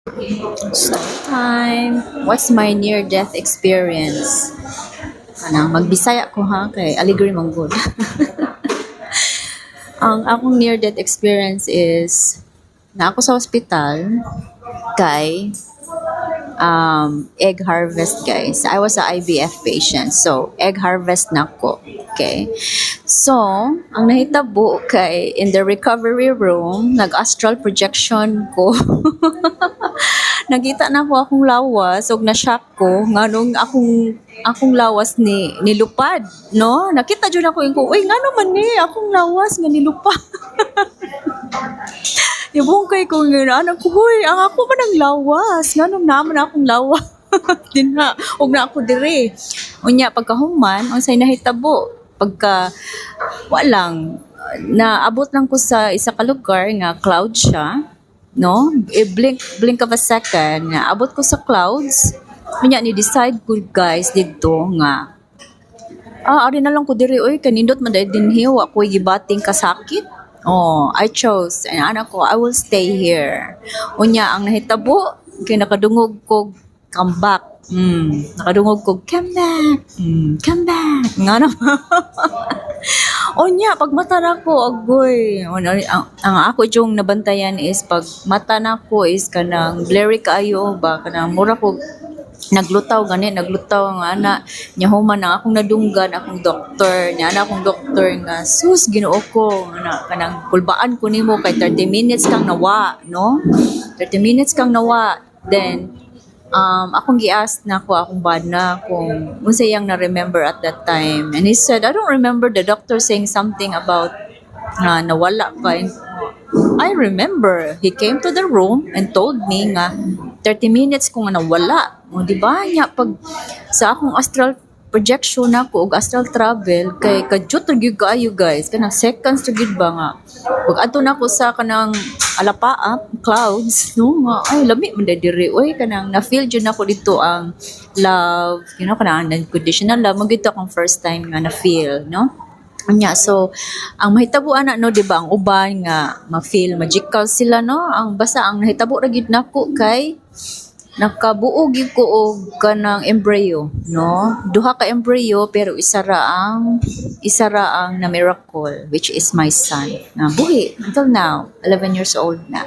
Story time. What's my near-death experience? Magbisaya ko ha, kay Aligre Manggod. Ang akong near-death experience is, na ako sa ospital, kay egg harvest guys. I was a IVF patient. So, egg harvest na ko. Okay. So, ang nahitabo kay in the recovery room, nag-astral projection ko. Nakita na ko akong lawas ug na-shock ko nganong akong lawas ni nilupad, no? Nakita jud ako ko, uy ngano man ni akong lawas nga nilupad. Yung kay ko nga anak ko, huy, ang ako man ang lawas. Nganong naman akong lawas. Dinha, ug na ako dire. Unya pagkahuman, unsay nahitabo? Pagka walang naabot lang ko sa isa ka lugar nga cloud siya, no? Blink of a second, nga abot ko sa clouds. Unya ni decide ko guys dito nga ari na lang ko diri oy kanindot man dahil dinhi wa ko gibating kasakit. Oh, I chose. And anak ko, I will stay here. Unya, ang nahitabo, kaya nakadungog ko, come back. Nakadungog ko, come back. Come back. Nga naman. Unya, pag mata na ko, agoy. Ang ako yung nabantayan is, pag mata na ko is kanang blurry kaayo ba, kanang mura ko, naglutaw nga ana nya human ang akong nadunggan akong doktor nga sus Ginoo ko ana kanang kulbaan ko nimo kay 30 minutes kang nawa, no? 30 minutes kang nawa. Then akong gi-ask na ko akong bana kung unsay yang na-remember at that time, and he said I don't remember the doctor saying something about nawala ka. I remember he came to the room and told me nga 30 minutes ko nga nawala. O di ba nya pag sa akong astral projection ako ug astral travel kay kadyot ra gyud kaayo guys, kanang seconds ra gyud ba nga. Pag adto nako sa kanang alapaap clouds, no nga ay lami man diri oy, kanang na feel jud nako dito ang love, you know, kanang unconditional love mo gito akong first time nga na feel, no? Nya so ang mahitabuan na no, di ba ang uban nga ma-feel magical sila, no? Ang basta ang nahitabo ra gyud nako kay nakabuo gyud ko og kanang embryo, no? Duha ka embryo pero isa ra ang na miracle, which is my son na buhi until now 11 years old na.